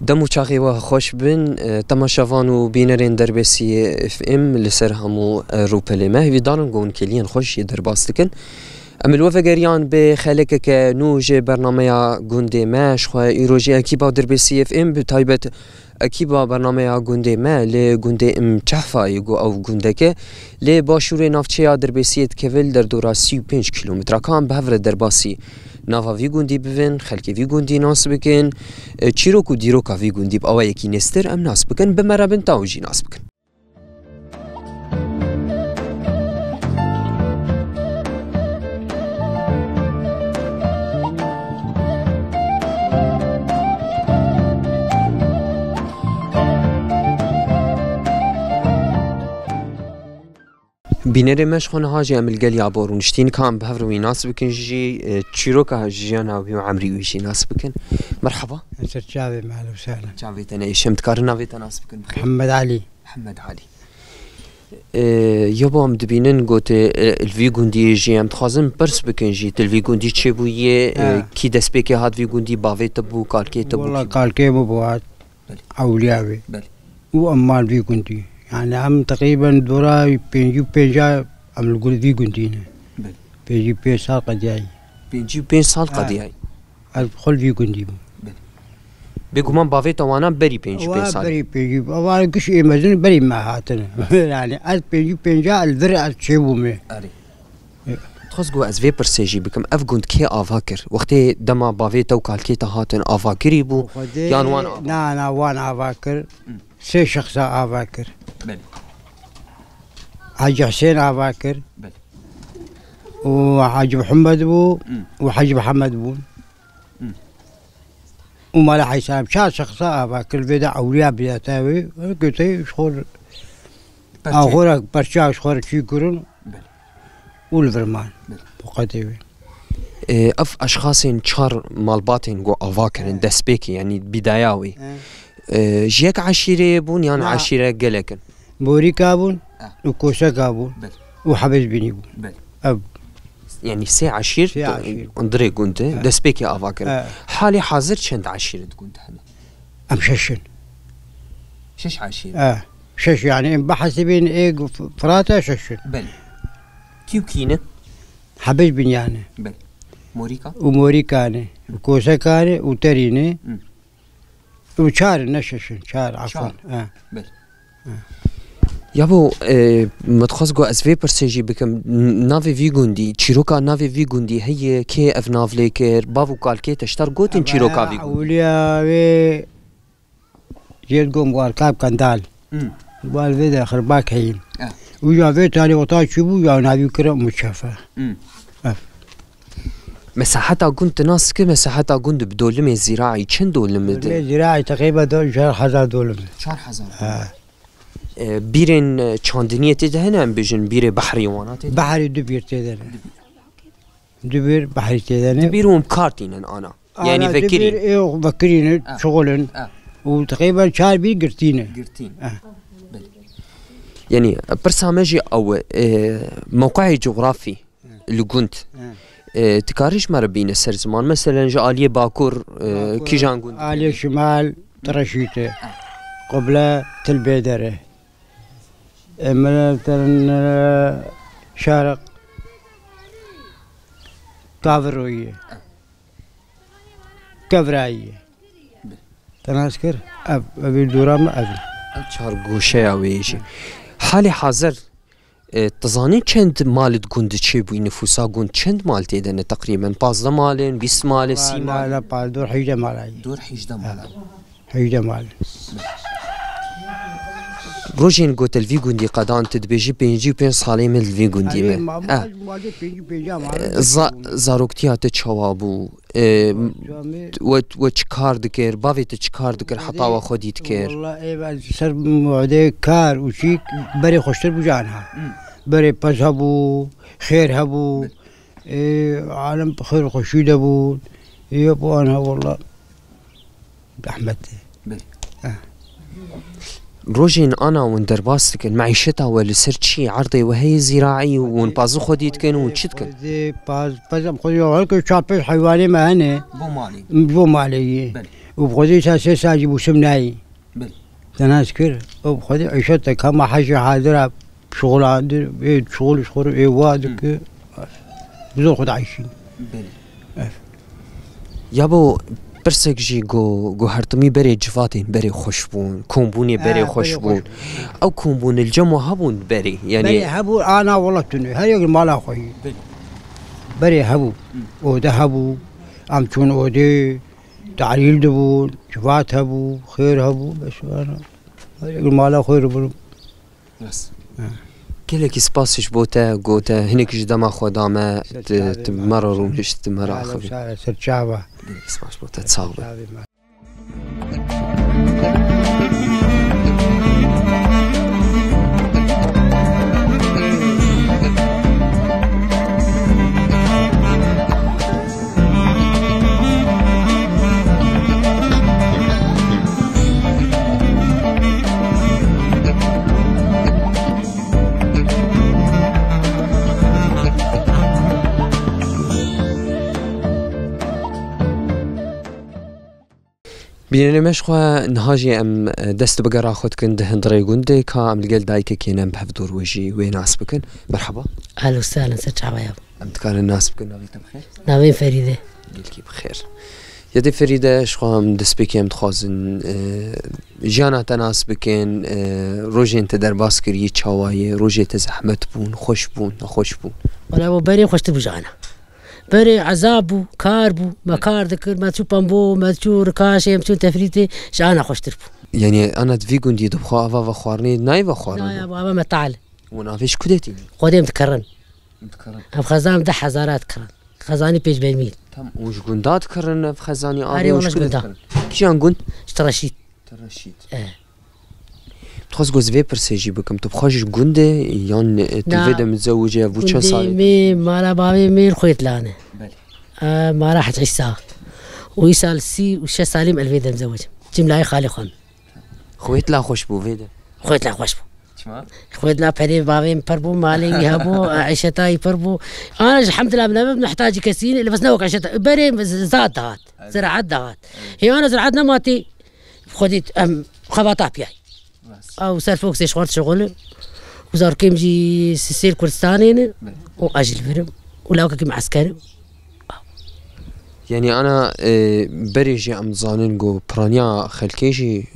دمو چاقی و خوش بن تماشاوان و بینرین دربسی اف ام لسر همو روپلمه هیوی دارن گون کلین خوش یه درباست کن امل وفگریان به خلک که نوج برنامه گنده ماش خواه ایروژی اکیبا دربسی اف ام بتایبت اکیبا برنامه گنده ما لگنده ام چحفای گو او گنده که لباشور نافچه دربسیت کول در دورا 35 کیلومتر کام به هفر درباسی ناوا وی گوندی ببین خلکی وی گوندی ناس بکن چیروک و دیروکا وی گوندی با آوا یکی نستر ام ناس بکن به مرابن تاوجی ناس بکن بینر مشخون هاجی عمل گلی عبارونشتین کام به هفروی ناس بکن جی چیروکا جیانا و عمری ویشی ناس بکن مرحبا انت جاوي معلو وسهلا جاوي تنا شمت كارنا في ناس بكن محمد علي يابا ام دبينن قوت الفي گوندی جي ام تخازم برس بكن جي الفي گوندی چه بويه كي دس بك هاد في گوندی باوي تبو كالكي تبو والله كالكي بوات اولياوي وامال في گوندی يعني عم تقريبا دورا بينجا عم نقول في گوندينا بيجي 5 سال قدياي بيجي 5 سال قدياي ادخل في گوندی بيقومان بافي توانا بري بينجي سال بري بيجي اولا كش مزن بري ما هاتنا يعني از بيجي بينجا الفرع تشيبومي اري تخزقو از في برسيجي بكم افغوند كي افاكر وقتي دما بافي تو كالكي هاتن افاكري بو يان وان نا وان افاكر سي شخصا افاكر بل حاج حسين افاكر بل وحاج محمد بو وحاج محمد بو ومالا حسام شا شخصا افاكر فيدا اولياء بياتاوي قلت شخور اخورك برشا شخور شي كرون والفرمان وقتي اف اشخاصين شار مالباتين جو افاكرن دسبيكي يعني بداياوي جيك عشيرة بون يعني عشيرة قلقن بوريكا بون وكوسكا بون وحبس بني بون اب يعني سي عشير اندري قنت دسبيكي افاكر حالي حاضر شند عشيرة قنت هنا ام ششن شش عشيرة شش يعني بحث بين ايه فراتا ششن بل كيو كينه حبس بني يعني بل موريكا وموريكاني وكوسكاني وتريني وشار نششن شار عفوا بل يابو متخصقو از في برسيجي بكم نافي في گوندي چيروكا نافي في گوندي هي كي اف نافليكر بافو كالكي تشتر قوتن چيروكا في گوندي اوليا وي جيت قوم والكاب كندال والفيدا خرباك هين ويا في تاني وطا شبو يا نافي كرم مشافه مساحتها كنت ناس كي مساحتها كنت بدولم زراعي چند دولم زراعي تقريبا 4000 دولم 4000 بيرن چاندنيه تدهنا بيجن بير بحري وانات بحري دبير تدهنا دبير بحري تدهنا دبيرهم كارتين انا يعني فكرين ايه فكرين شغلن وتقريبا شهر بير قرتين يعني برسامجي او موقعي جغرافي اللي كنت تكاريش مربين السر زمان مثلا جاليه باكور كيجان قلت آلية شمال ترشيته قبل تلبيدره مثلا شارق كافرويه كفرايه تناسكر ابي دورام ابي شهر قوشه او شي حالي حاضر تزاني چند مال گوند چه بوی نفوسا گوند چند مال تیدن تقریبا 15 مالن 20 مال 30 مال لا لا دور 18 مال دور 18 مال 18 مال روجين قلت الفي گوندی قدان تدبيجي 55 سالي من الفي گوندی ما زاروكتيا تشوابو و چکار دکر باوی چکار دکر حطاوا خودی دکر والله ايه سر موعده كار وشيك بري خوشتر بجانها بري بس هبو خير هبو عالم بخير خوشيد هبو يبو انا والله احمد روجين انا وندرباس كان معيشتها ولا سرتشي عرضي وهي زراعي ونبازو خديت كان ونشد كان باز خدي هلك شابش حيواني ما هنا بو مالي وبخذي ساسي ساجي بوسم ناي بل تناسكر وبخذي عيشتك كما حاجة حاضرة شغل عندي بيت شغل إيه وادك بزور خد عايشين بل يابو برسك جي جو هرتمي بري جفاتين بري خوشبون كومبوني بري خوشبون او كومبون الجمو هبون بري يعني بري هبو انا والله تنو هاي مالا خوي بري هبو وذهبوا امشون ودي تعليل دبون جفات هبو خير هبو بس انا هاي مالا خير بلو بس كلك سباسش بوتا قوتا هناك جدما خدامة تمرر ونش تمرر خبي سرچاوا سباش بوتا تصاوب بينما مشخوا نهاجي ام دست بقرا خود كنده هندري قندي كا ام الجل دايك كينام بهفدور وجي وين عصبكن مرحبا اهلا وسهلا سرچاوا يا ام تكان الناس بكن نابيتم بخير نابين فريده قلكي بخير يدي فريده شخوا ام دسبيكي ام تخازن جانا تناس بكن روجين تدرباس كري چاواي روجي تزحمت بون خوش بون نخوش بون ولا بري خوش تبجانا بري عذابو كاربو ما كار ذكر ما تشو بامبو ما تشو ركاشي ما تشو تفريتي شانا خوش تربو يعني انا تفيقون دي دبخوا افا وخوارني ناي وخوارني لا يا بابا ما تعال وانا فيش كدتي قديم تكرن متكرن ام خزان 10,000 كرن خزاني بيج بالميل تم وش قندات كرن في خزاني اري وش قندا كيان قند اشترشيت ترشيت تخص جوز في برسيجي بكم تبخاش قندة يان تلفيدا متزوجة بوشا صاير مي مالا بابي مير خويت لانا ما راح تعيش ساعة ويسال سي وش سالم الفيدا مزوج جملة خالي خان خويت لا خوش بو فيدا خويت لا خوش بو شما خويت لا بري بابي مبربو مالي يهبو عيشتها يبربو انا الحمد لله ما بنحتاج كثير اللي بس نوك عيشتها بري زاد دهات زراعات دهات هي انا زراعتنا ماتي خديت خباطه بياي او سالفوك سي شغل وزار كيمجي سير كردستاني واجل فرم ولا كيم عسكري يعني انا بريجي ام زانن جو برانيا خلكيجي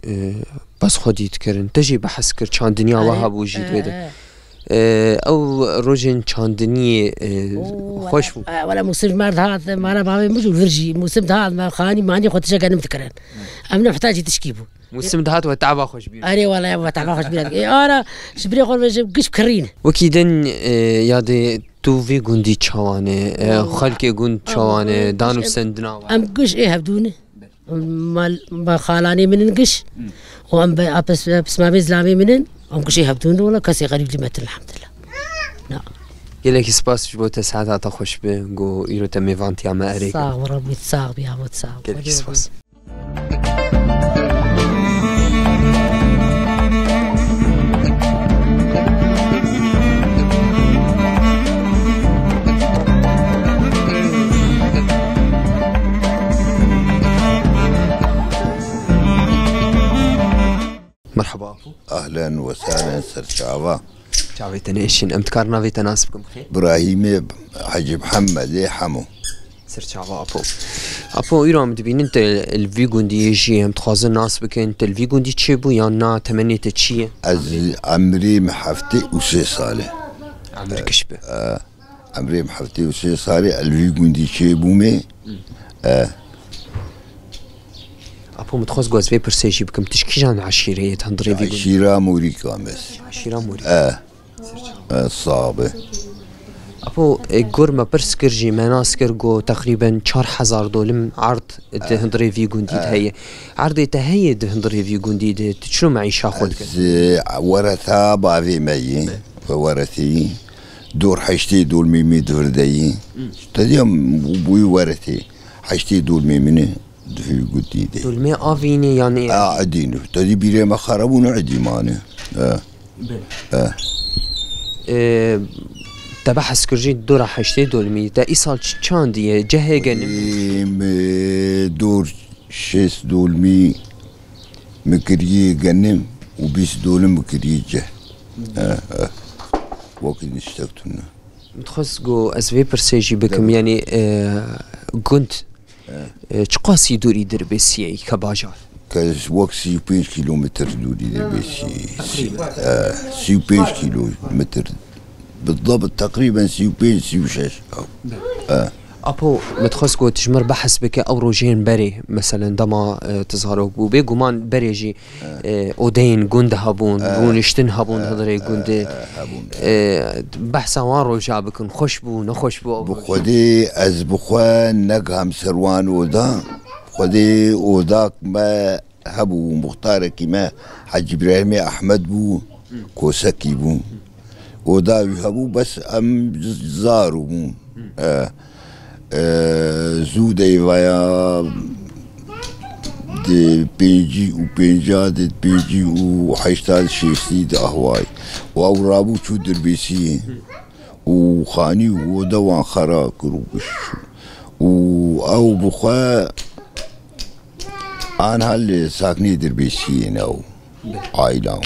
بس خدي تكرن تجي بحس كر كان دنيا وهاب وجيت بيدا او روجين كان دنيا خوش ولا موسم مرد هذا ما انا بابي مجو فرجي موسم هذا ما خاني ماني خدش كان متكرن امنا محتاج تشكيبه موسم دهات وتعبا خوش بيه اري والله يا تعبا خوش بيه انا شبري خول قش كرين وكيدن يادي تو في قندي تشوانه خلكي قند تشوانه دانو سندنا ام قش ايه هبدوني ما خالاني من نقش وام بس ما بيزلامي منن ام قش ايه هبدوني ولا كسي غريب لي مثل الحمد لله لا يلك سباس جبو تسعات خوش به جو يرو تمي فانتي اما اريك صاغ ربي تصاغ بيا وتصاغ يلك سباس مرحبا اهلا وسهلا سرچاوا چاويتن ايشين امتكارنا في تناسبكم بخير ابراهيم حاج محمد حمو سرچاوا ابو ايرام دبين انت الفيجون دي يجي ام تخازن ناس بك انت الفيجون دي تشيبو يا نا تمنيت تشي از عمري محفتي وسي صالح عمرك شبه عمري محفتي وسي صالح الفيجون دي تشيبو مي ابو متخوز جوز في برسيجي بكم تشكي جان عشيرة هندري في عشيرة موريكا بس عشيرة موريكا صعبة ابو ما برسكرجي مناسكر جو تقريبا 4000 دولم عرض هندري في جوندي هي عرض تهي هندري في جوندي شنو معيشة خود ورثها بعضي مي ورثي دور حشتي دول ميمي دفردي تديم بوي ورثي حشتي دول ميمي في قدي دي دول مي افيني يعني عدينه تدي بيري ما خربون عدي مانه تبع سكرجي دور حشتي دول مي تا ايصال كان دي جهه دور 6 دولمي مكريه جنم وبيس دولم مكريه جه وقت نشتغلنا متخص جو أزوي برسيجي بكم يعني كنت تقاسي دوري دربسية كباجار كاش وقت 5 كيلومتر دوري دربسي 5 كيلومتر بالضبط تقريبا 5 أبو متخص جو تجمر بحث بك أو روجين بري مثلا دما تظهروا بوبي قمان بريجي أودين جند هابون رونشتن هابون هذري جند بحث وان روجا بكن خوشبو نخوشبو بخودي از بخوان نقهم سروان ودا خودي وداك ما هبو مختار كما حج إبراهيم أحمد بو كوسكي بو ودا هبو بس أم زارو بو زودي ويا دي بيجي وبيجا دي بيجي وحيشتال شيستي دي أهواي وأو رابو شو دربيسي وخاني ودوان خرا كروبش أو بخوا أنا اللي ساكني دربيسي ناو عائلة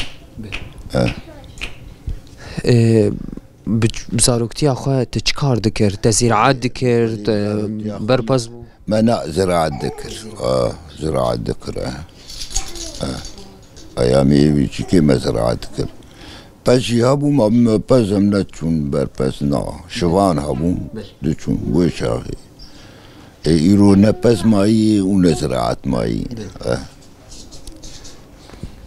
بزاروكتي أخوة تشكار ذكر تزرعات ذكر بربز منع زراعة ذكر زراعة ذكر أيامي بيجي كم زراعة ذكر بس يهابو ما بس هم نتشون بربز نا شوان هابو نتشون ويشاهي إيرو نبز ماي ونزراعات ماي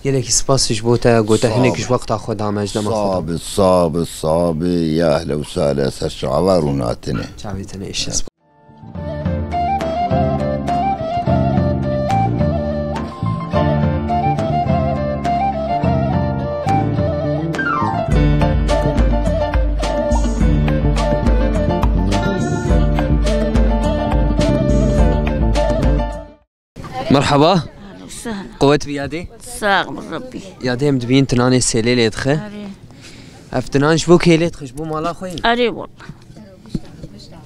يلك سباسش بوتا قوتا هناك وقت أخو دامج دما صاب يا أهلا وسهلا سرش عواروناتنا شعبيتنا إيش مرحبا قوت بيادي ساق من ربي يادي مدبين تناني سيلي يدخل افتنان شبو كيلي تخشبو مالا خوين اري والله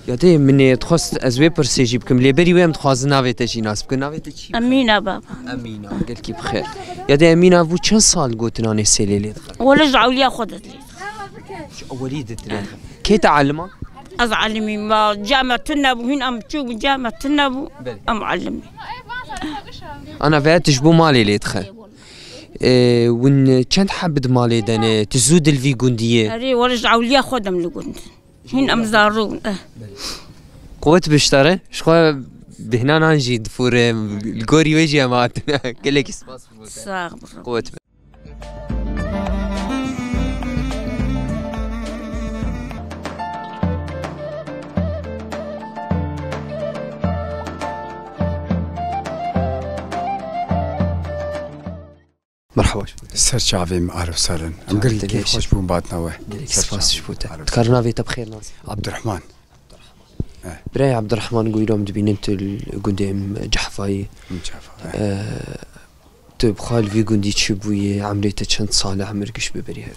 يادي مني تخص ازوي برسيجي بكم لي بري ويم تخواز ناوي تجي ناس بكم ناوي تجي امينه بابا امينه قلت لك بخير يادي امينه بو كم صال قوت تناني سيلي يدخل ولا رجعوا لي اخذت لي وليد كي تعلمك ازعلمي ما جامعة النبو هنا ام تشوف جامعة النبو ام علمي انا فات جبو مالي لي يدخل وين كانت حبد مالي دنا تزود الفي جنديه اري ورجعوا لي اخذهم لجند هن ام زارون قوت بشتري شخو بهنا نجي دفور الجوري ويجي ماتنا كلك سباس ساق قوت مرحبا سر شعبي عارف سالن ام قلت كيف خوش بون باتنا واه سفاس شفوتا تكرنا في بخير ناس عبد الرحمن براي عبد الرحمن قويلهم دبين انت قدام جحفاي تبخال في قندي تشبوي عمري تشنت صالح عمركش ببريها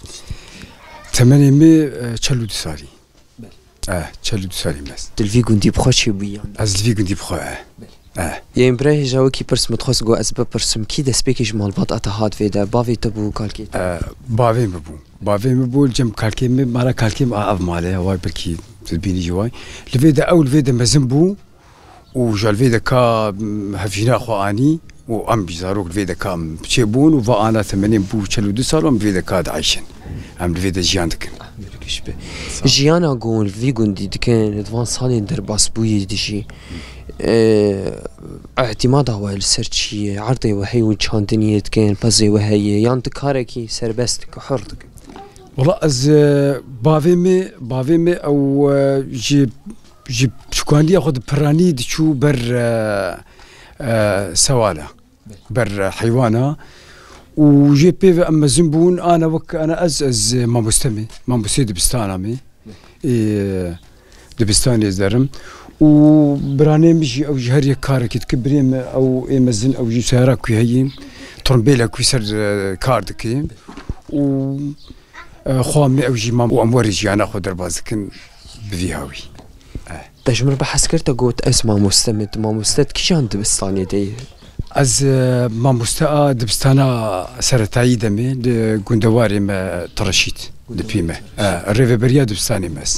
842 سالي تشلو سالي مس تلفي قندي بخوش بوي از الفي قندي بخو يعني براي جاو كي برس متخص جو اسباب برسم كي دس بيكيج مال بات اتهاد فيدا بافي تبو كالكي بافي مبو الجم كالكي مالا كالكي اف مالي هواي بركي تبيني جواي الفيدا اول فيدا مزنبو وجا الفيدا كا هفينا اخو اني وام بيزاروك الفيدا كام تشيبون وفا انا 80 بو تشلو دو سالون فيدا كاد عايشين ام الفيدا جياندك جيانا قول في قندي دكان دوان صالين درباس بوي دشي اعتماد هو السرشي عرضي وهي وشانتني كان بزي وهي يانت كاركي سربستك حرتك والله از بافيمي او جي شكواني ياخذ براني دشو بر سواله بر حيوانه وجي بي اما زنبون انا انا از ما مستمي دبستانامي دبستاني زرم وبراني مشي او جهري كارك تكبريم او مزن او جي سيارة كي هي ترمبيلا كي سر كاردكي و خوامي او جي مام واموري جي انا خو دربازكن بفيهاوي تجمر بحس كرتا قوت اسمع مستمد ما مستد كيش عند بستاني دي از مامۆستا دبستانا سەرەتایی دەمێ گوندەوارێ مە تڕەشید دپیمە ڕێڤەبەریا دبستانی مەس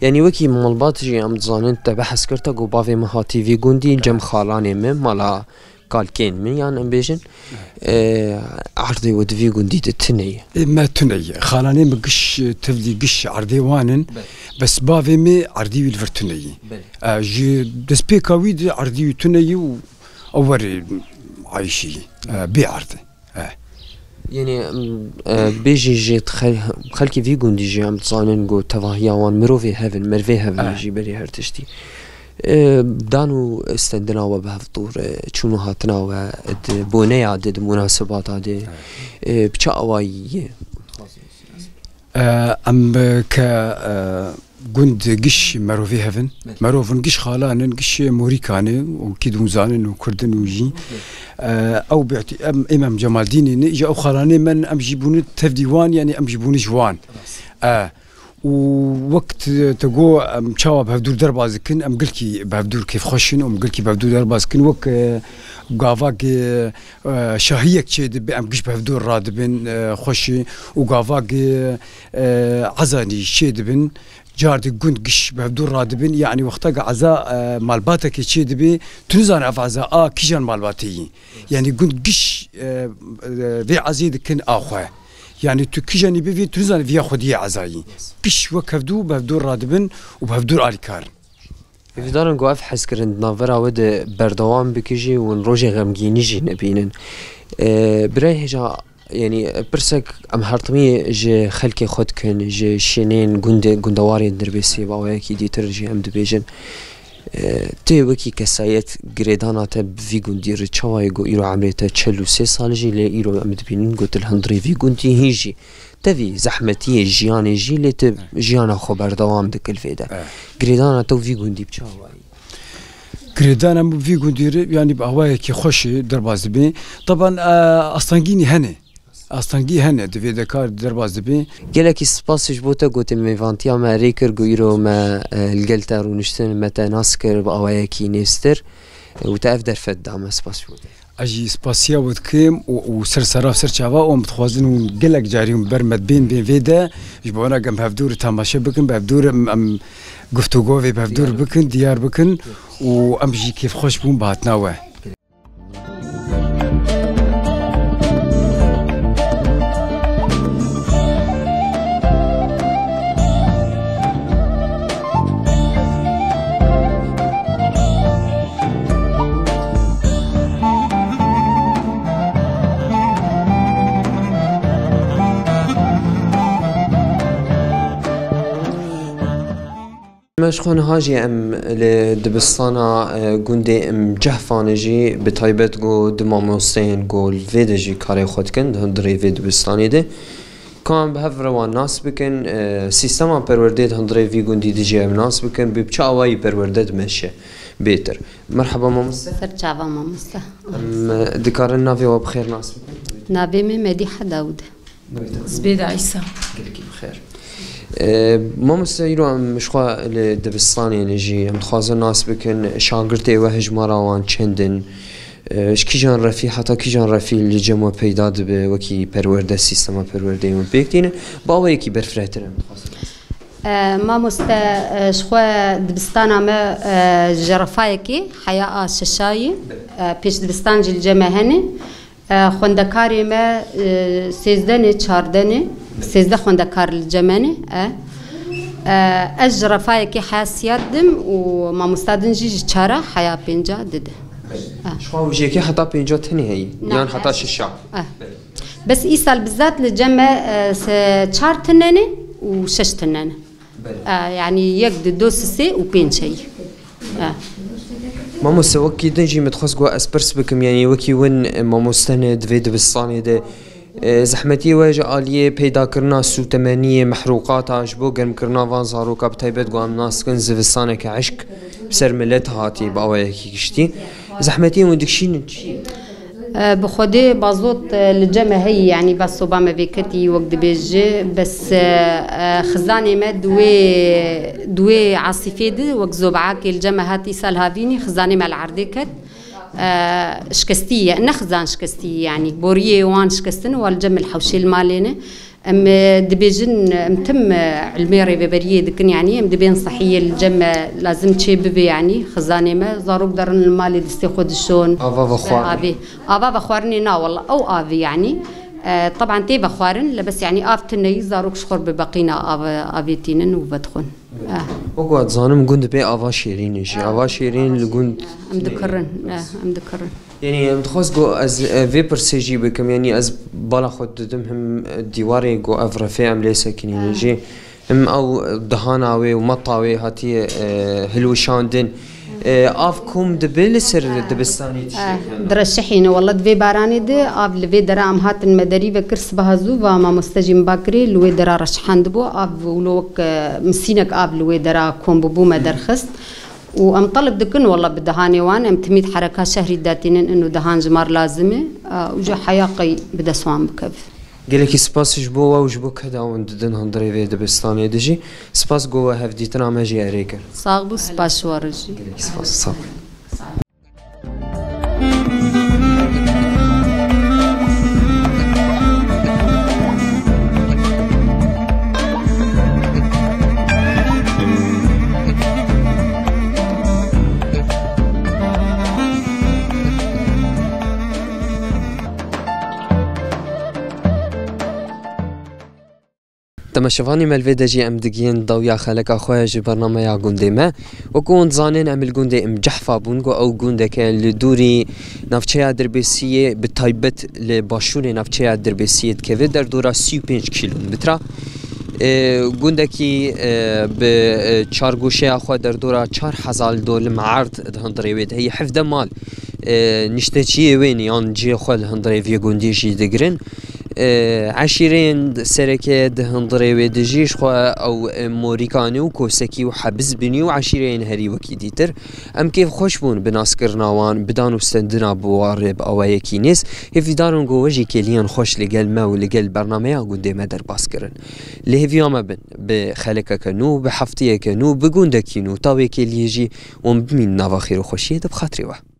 يعني وكي مالبات جي ام تزانن تبحث كرتا جو بافي مهاتي في جوندي جم خالاني من مالا كالكين من يعني ام بيجن عرضي ود في جوندي تني ما تني خالاني مقش تفدي قش عرضي وانن بس بافي مي عرضي الفرتني جي دسبيكاوي عرضي تني اوري عايشي بي عرضي يعني بيجي جيت خلكي في جوندي جي ام تزانن جو تواهيوان مروفي هيفن مرفي هيفن جي بري هرتشتي دانو استندنا بهفتور چونو هاتنا و بونه عدد مناسبات عدد بچا اوایی ام ك گوند گش مروفي هيفن مروفن گش خالانن گش موريكاني وكيدونزانن وكردن وجي او بعتي امام جمال ديني اجا او خالاني من ام جيبون تفديوان يعني ام جيبون جوان ووقت تقو مشاوب بهدور دربازكن ام قلكي بهدور كيف خشن ام قلكي بهدور دربازكن وك قافاك شهيك شيد ام قش بهدور رادبن خشي وقافاك عزاني شيد بن جاردي قند قش بهدور رادبن يعني وقتها عزاء مالباتك شيد بي تنزان اف عزاء كيجان مالباتي يعني قند قش في عزيد كن اخوه يعني تكيجاني بيفي تنزل فيها خدية عزايي كش وكفدو بهدور رادبن وبهدور آليكار في دارن قواف حس كرند نافرا ود بردوام بكيجي ونروجي غمجيني جي نبينن براي هجا يعني برسك ام هرطمي جي خلكي خود كن جي شينين گوندواري دربسي باوي كي دي ترجي ام دبيجن تي وكي كسايت جريدانا تب في جوندي رتشاوي جو ايرو عمريتا 43 سال جي لي ايرو ام دبينن قلت الهندري في جوندي هيجي تفي زحمتي جياني جي لي تب جيانا خبر دوام دكل فيدا جريدانا تو في جوندي بچاوي جريدانا في جوندي يعني بهواي كي خوش درباز بي طبعا اصلانجيني هني اصلانجي هنه دفي دكار درباز بي قالك سباسش بوتا قلت ميفانتيا ما ريكر قيرو ما القلتر ونشتن متى ناسكر بأوايا كي نيستر وتأفدر فد عم سباس بوتا اجي سباسيا ودكيم وسرسرا سرچاوا ومتخوازن وقلك جاريهم برمد بين فيدا جبونا قم بهفدور تماشا بكن بهفدور گفتگو في بهفدور بكن ديار بكن وامجي كيف خوش بون بهاتناوه مشخون هاجي ام لدبستانا گوندي ام جهفانجي بتايبت جو دماموستين گول فيدجي كاري خود كن هندري في دبستاني ده كان بهفروان ناس بكن سيستما پرورديد هندري في گوندي دجي ام ناس بكن ببچا اواي پرورديد مشه بيتر مرحبا مامستا سرچاوا مامستا دكار النافي وبخير ناس بكن نابي مديحة داود زبيدة عيسى قلكي بخير ما مستعيرو مشخوا لدبستاني نجي متخازن ناس بكن شاگرتي وهج مراوان چندن كيجان رفي حتى كيجان رفي اللي جمع پیدا دبه وكي پرورده سيستما پرورده من بيكتين باوي كي برفرهتر ما مستا شخوا دبستانا ما جرفايكي حياة ششاي پیش دبستان جل جمع هني خوندکاری ما 13 14 13 خوندکار الجمانه اج رفاي كي حاسيات دم وما مستادن جي چارا حياه بينجا دد شو وجهك حتى بينجا تاني هي يعني حتى ششا بس ايسال بالذات للجمع 4 تنانه و6 تنانه يعني يقد دوسسي وبينشي ماموستا وكي دنجي متخص قوا اسبرس بكم يعني وكي وين ماموستند في دبستاني ده زحمتي واجه آلية پیدا کرنا سوتمانية محروقات عجبو گرم کرنا وان زاروكا بتايبت قوا الناس كن زفستانه كعشق بسر ملت هاتي باوية كي كشتي زحمتي وندكشين بخودي بازوت الجمع هي يعني بس اوباما بكتي وقت بيجي بس خزاني ما دوي عاصفيد وقت زوبعاك الجمع هاتي سال هافيني خزاني مع العردكت شكستية نخزان شكستية يعني بوريه وان شكستن والجمع الحوشي المالينه ام دبيجن متم علميري ببريه دكن يعني ام دبين صحيه الجمع لازم تشي ببي يعني خزانه ما زاروك درن المالي دستيخد الشون افا بخوارني نا والله او افي يعني طبعا تي بخوارن لبس يعني افتني زاروك شخور ببقينا افيتينن وبدخن وقعد زانم قند بي افا شيرين شي افا شيرين لقند مذكرن يعني متخص جو از فيبر سيجي بكم يعني از بالا خود دم هم ديواري جو افرفي ام ليس كنين جي هم او دهاناوي ومطاوي هاتي هلوشاندن افكم دبل سر دبستاني درشحين والله دبي باراني دي اف لبي درام هات المدري بكرس بهزو وما مستجم باكري لوي درا رشحان دبو اف ولوك مسينك اف لوي درا كومبو ما درخست وام طلب دكن والله بدهاني وان ام تميد حركات شهري داتينن انه دهان جمار لازمه وجا حياقي بدا سوان بكف قالك سباس جبوا وجبو كذا وندن هندري في دبستاني دجي سباس جوا هفدي تنا ماجي اريكر صاغبو سباس ورجي قالك سباس صاغ تماشفاني مالفي دجي ام دقين ضويا خلق اخويا جي برنامج يا قندي ما وكون زانين ام القندي ام جحفه بونغو او قنده كان لدوري نافچه دربسيه بتايبت لباشور نافچه دربسيه كيف در دورا 35 كيلومتر قندكي ب چارگوشه اخو در دورا 4000 دولم عرض هندري ويد هي حفظ مال نشتچي وين يان جي خو هندري في قندي جي دگرن عشيرين سركة دهندري ودجيش خو او موريكاني وكوسكي وحبز بني وعشيرين هري وكيديتر ام كيف خوش بون بناس كرناوان بدانو استندنا بوارب او يكينيس هفي دارون جو وجي كليان خوش لقل ما ولقل برنامج قدام در باسكرن لهفي ما بن بخلك كنو بحفتيه كنو بقوندكينو طاوي كليجي ومبمين نافاخير خوشيه دبخاطري